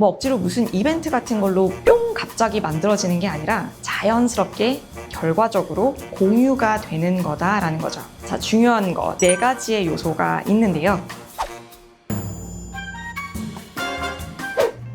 뭐 억지로 무슨 이벤트 같은 걸로 뿅 갑자기 만들어지는 게 아니라 자연스럽게 결과적으로 공유가 되는 거다라는 거죠. 자, 중요한 거 4가지의 요소가 있는데요.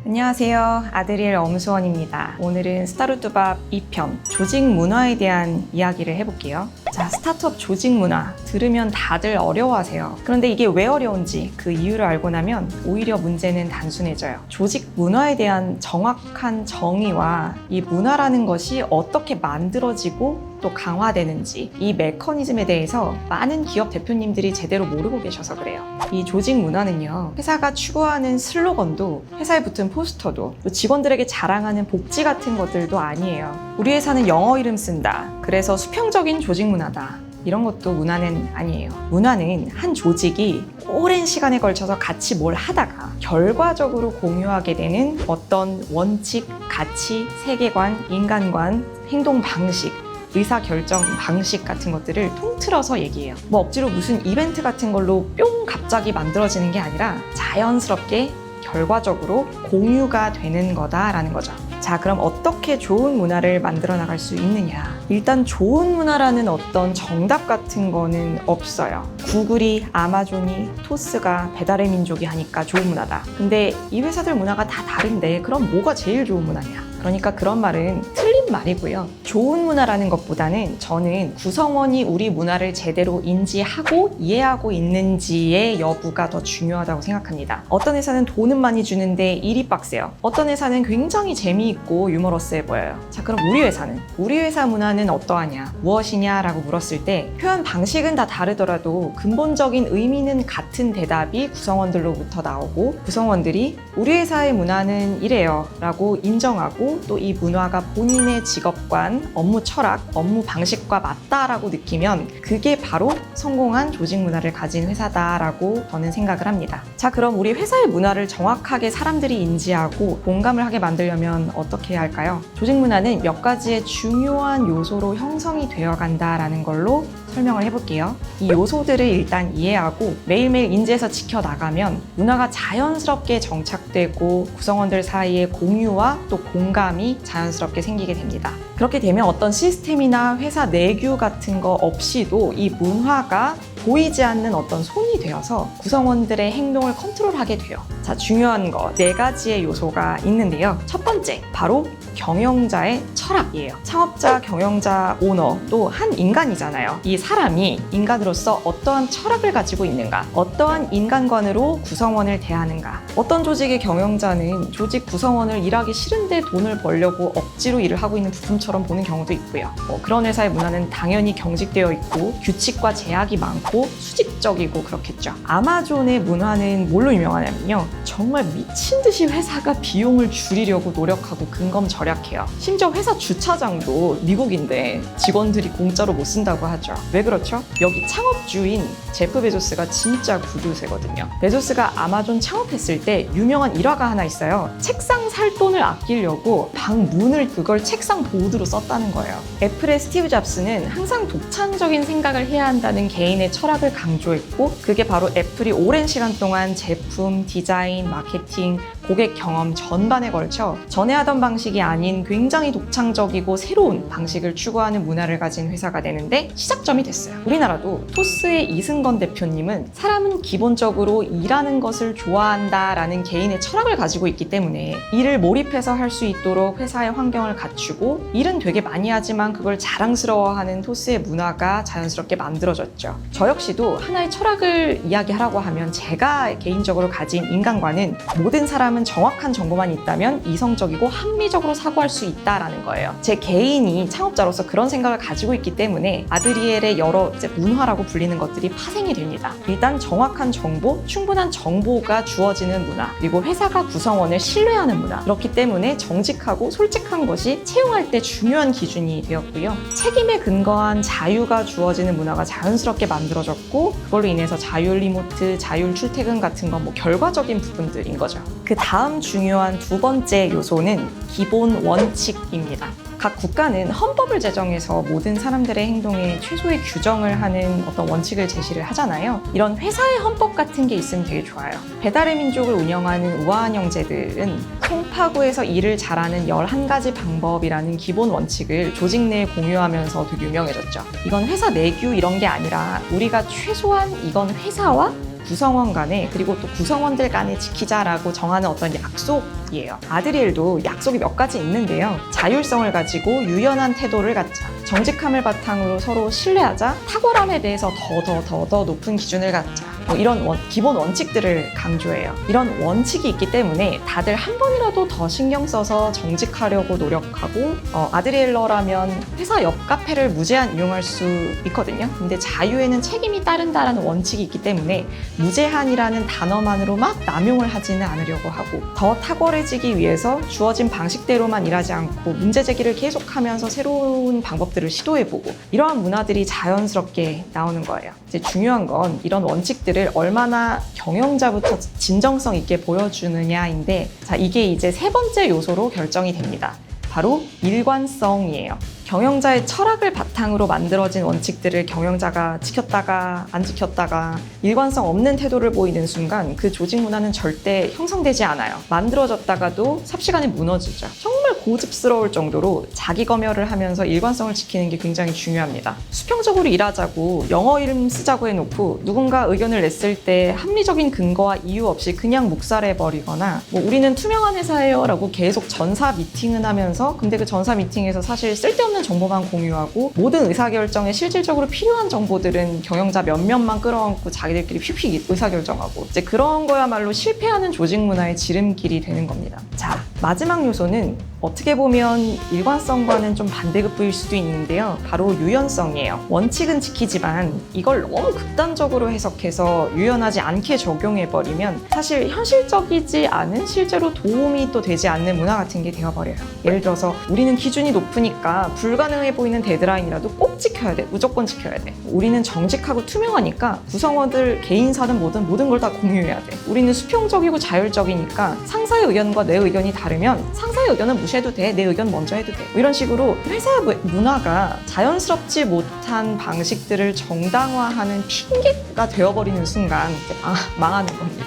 안녕하세요. 아드리엘 엄수원입니다. 오늘은 스타루뚜밥 2편 조직 문화에 대한 이야기를 해볼게요. 자, 스타트업 조직 문화 들으면 다들 어려워하세요. 그런데 이게 왜 어려운지 그 이유를 알고 나면 오히려 문제는 단순해져요. 조직 문화에 대한 정확한 정의와 이 문화라는 것이 어떻게 만들어지고 또 강화되는지 이 메커니즘에 대해서 많은 기업 대표님들이 제대로 모르고 계셔서 그래요. 이 조직 문화는요, 회사가 추구하는 슬로건도 회사에 붙은 포스터도 또 직원들에게 자랑하는 복지 같은 것들도 아니에요. 우리 회사는 영어 이름 쓴다, 그래서 수평적인 조직 문화다, 이런 것도 문화는 아니에요. 문화는 한 조직이 오랜 시간에 걸쳐서 같이 뭘 하다가 결과적으로 공유하게 되는 어떤 원칙, 가치, 세계관, 인간관, 행동 방식, 의사결정 방식 같은 것들을 통틀어서 얘기해요. 뭐 억지로 무슨 이벤트 같은 걸로 뿅 갑자기 만들어지는 게 아니라 자연스럽게 결과적으로 공유가 되는 거다라는 거죠. 자, 그럼 어떻게 좋은 문화를 만들어 나갈 수 있느냐? 일단 좋은 문화라는 어떤 정답 같은 거는 없어요. 구글이, 아마존이, 토스가 배달의 민족이 하니까 좋은 문화다. 근데 이 회사들 문화가 다 다른데 그럼 뭐가 제일 좋은 문화냐? 그러니까 그런 말은 틀린 말이고요. 좋은 문화라는 것보다는 저는 구성원이 우리 문화를 제대로 인지하고 이해하고 있는지의 여부가 더 중요하다고 생각합니다. 어떤 회사는 돈은 많이 주는데 일이 빡세요. 어떤 회사는 굉장히 재미있고 유머러스해 보여요. 자, 그럼 우리 회사는? 우리 회사 문화는 어떠하냐? 무엇이냐라고 물었을 때 표현 방식은 다 다르더라도 근본적인 의미는 같은 대답이 구성원들로부터 나오고, 구성원들이 우리 회사의 문화는 이래요 라고 인정하고 또 이 문화가 본인의 직업관, 업무 철학, 업무 방식과 맞다라고 느끼면 그게 바로 성공한 조직 문화를 가진 회사다라고 저는 생각을 합니다. 자, 그럼 우리 회사의 문화를 정확하게 사람들이 인지하고 공감을 하게 만들려면 어떻게 해야 할까요? 조직 문화는 몇 가지의 중요한 요소로 형성이 되어 간다라는 걸로 설명을 해볼게요. 이 요소들을 일단 이해하고 매일매일 인지해서 지켜나가면 문화가 자연스럽게 정착되고 구성원들 사이에 공유와 또 공감이 자연스럽게 생기게 됩니다. 그렇게 되면 어떤 시스템이나 회사 내규 같은 거 없이도 이 문화가 보이지 않는 어떤 손이 되어서 구성원들의 행동을 컨트롤하게 돼요. 자, 중요한 거 4가지의 요소가 있는데요. 첫 번째, 바로 경영자의 철학이에요. 창업자, 경영자, 오너, 또 한 인간이잖아요. 이 사람이 인간으로서 어떠한 철학을 가지고 있는가, 어떠한 인간관으로 구성원을 대하는가. 어떤 조직의 경영자는 조직 구성원을 일하기 싫은데 돈을 벌려고 억지로 일을 하고 있는 부품처럼 보는 경우도 있고요. 그런 회사의 문화는 당연히 경직되어 있고 규칙과 제약이 많고 수직적이고 그렇겠죠. 아마존의 문화는 뭘로 유명하냐면요, 정말 미친 듯이 회사가 비용을 줄이려고 노력하고 근검절약해요. 심지어 회사 주차장도 미국인데 직원들이 공짜로 못 쓴다고 하죠. 왜 그렇죠? 여기 창업주인 제프 베조스가 진짜 구두쇠거든요. 베조스가 아마존 창업했을 때 유명한 일화가 하나 있어요. 책상 살 돈을 아끼려고 방 문을 그걸 책상 보드로 썼다는 거예요. 애플의 스티브 잡스는 항상 독창적인 생각을 해야 한다는 개인의 철학을 강조했고, 그게 바로 애플이 오랜 시간 동안 제품, 디자인, 마케팅, 고객 경험 전반에 걸쳐 전에 하던 방식이 아닌 굉장히 독창적이고 새로운 방식을 추구하는 문화를 가진 회사가 되는데 시작점이 됐어요. 우리나라도 토스의 이승건 대표님은 사람은 기본적으로 일하는 것을 좋아한다라는 개인의 철학을 가지고 있기 때문에 일을 몰입해서 할 수 있도록 회사의 환경을 갖추고, 일은 되게 많이 하지만 그걸 자랑스러워하는 토스의 문화가 자연스럽게 만들어졌죠. 저 역시도 하나의 철학을 이야기하라고 하면 제가 개인적으로 가진 인간관은 모든 사람은 정확한 정보만 있다면 이성적이고 합리적으로 사고할 수 있다라는 거예요. 제 개인이 창업자로서 그런 생각을 가지고 있기 때문에 아드리엘의 여러 문화라고 불리는 것들이 파생이 됩니다. 일단 정확한 정보, 충분한 정보가 주어지는 문화, 그리고 회사가 구성원을 신뢰하는 문화. 그렇기 때문에 정직하고 솔직한 것이 채용할 때 중요한 기준이 되었고요. 책임에 근거한 자유가 주어지는 문화가 자연스럽게 만들어졌고, 그걸로 인해서 자율 리모트, 자율 출퇴근 같은 건 결과적인 부분들인 거죠. 그 다음 중요한 2번째 요소는 기본 원칙입니다. 각 국가는 헌법을 제정해서 모든 사람들의 행동에 최소의 규정을 하는 어떤 원칙을 제시를 하잖아요. 이런 회사의 헌법 같은 게 있으면 되게 좋아요. 배달의 민족을 운영하는 우아한 형제들은 송파구에서 일을 잘하는 11가지 방법이라는 기본 원칙을 조직 내에 공유하면서 되게 유명해졌죠. 이건 회사 내규 이런 게 아니라 우리가 최소한 이건 회사와 구성원 간에 그리고 또 구성원들 간에 지키자라고 정하는 어떤 약속이에요. 아드리엘도 약속이 몇 가지 있는데요. 자율성을 가지고 유연한 태도를 갖자. 정직함을 바탕으로 서로 신뢰하자. 탁월함에 대해서 더 높은 기준을 갖자. 이런 기본 원칙들을 강조해요. 이런 원칙이 있기 때문에 다들 한 번이라도 더 신경 써서 정직하려고 노력하고 아드리엘러라면 회사 옆 카페를 무제한 이용할 수 있거든요. 근데 자유에는 책임이 따른다라는 원칙이 있기 때문에 무제한이라는 단어만으로 막 남용을 하지는 않으려고 하고 더 탁월해지기 위해서 주어진 방식대로만 일하지 않고 문제 제기를 계속하면서 새로운 방법들을 시도해보고 이러한 문화들이 자연스럽게 나오는 거예요. 이제 중요한 건 이런 원칙들을 얼마나 경영자부터 진정성 있게 보여주느냐인데 자, 이게 이제 세 번째 요소로 결정이 됩니다. 바로 일관성이에요. 경영자의 철학을 바탕으로 만들어진 원칙들을 경영자가 지켰다가 안 지켰다가 일관성 없는 태도를 보이는 순간 그 조직 문화는 절대 형성되지 않아요. 만들어졌다가도 삽시간에 무너지죠. 정말 고집스러울 정도로 자기 검열을 하면서 일관성을 지키는 게 굉장히 중요합니다. 수평적으로 일하자고 영어 이름 쓰자고 해놓고 누군가 의견을 냈을 때 합리적인 근거와 이유 없이 그냥 묵살해버리거나 우리는 투명한 회사예요 라고 계속 전사 미팅을 하면서 근데 그 전사 미팅에서 사실 쓸데없는 정보만 공유하고 모든 의사결정에 실질적으로 필요한 정보들은 경영자 몇몇만 끌어안고 자기들끼리 휙휙 의사결정하고 이제 그런 거야말로 실패하는 조직 문화의 지름길이 되는 겁니다. 자, 마지막 요소는 어떻게 보면 일관성과는 좀 반대급부일 수도 있는데요. 바로 유연성이에요. 원칙은 지키지만 이걸 너무 극단적으로 해석해서 유연하지 않게 적용해버리면 사실 현실적이지 않은 실제로 도움이 또 되지 않는 문화 같은 게 되어버려요. 예를 들어서 우리는 기준이 높으니까 불가능해 보이는 데드라인이라도 꼭 지켜야 돼. 무조건 지켜야 돼. 우리는 정직하고 투명하니까 구성원들 개인사든 뭐든 모든 걸 다 공유해야 돼. 우리는 수평적이고 자율적이니까 상사의 의견과 내 의견이 다르면 상사의 의견은 무시해도 돼. 내 의견 먼저 해도 돼. 이런 식으로 회사 문화가 자연스럽지 못한 방식들을 정당화하는 핑계가 되어버리는 순간 이제 망하는 겁니다.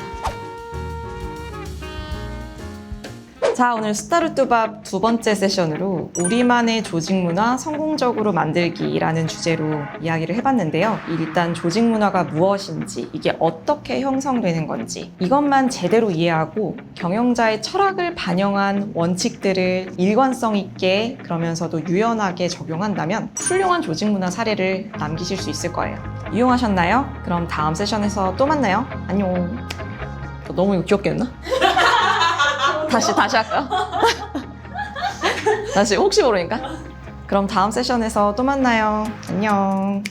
자, 오늘 스타르뚜밥 두 번째 세션으로 우리만의 조직 문화 성공적으로 만들기라는 주제로 이야기를 해봤는데요. 일단 조직 문화가 무엇인지, 이게 어떻게 형성되는 건지 이것만 제대로 이해하고 경영자의 철학을 반영한 원칙들을 일관성 있게 그러면서도 유연하게 적용한다면 훌륭한 조직 문화 사례를 남기실 수 있을 거예요. 이용하셨나요? 그럼 다음 세션에서 또 만나요. 안녕. 너무 귀엽게 했나? 다시 할까? 다시 혹시 모르니까? 그럼 다음 세션에서 또 만나요. 안녕.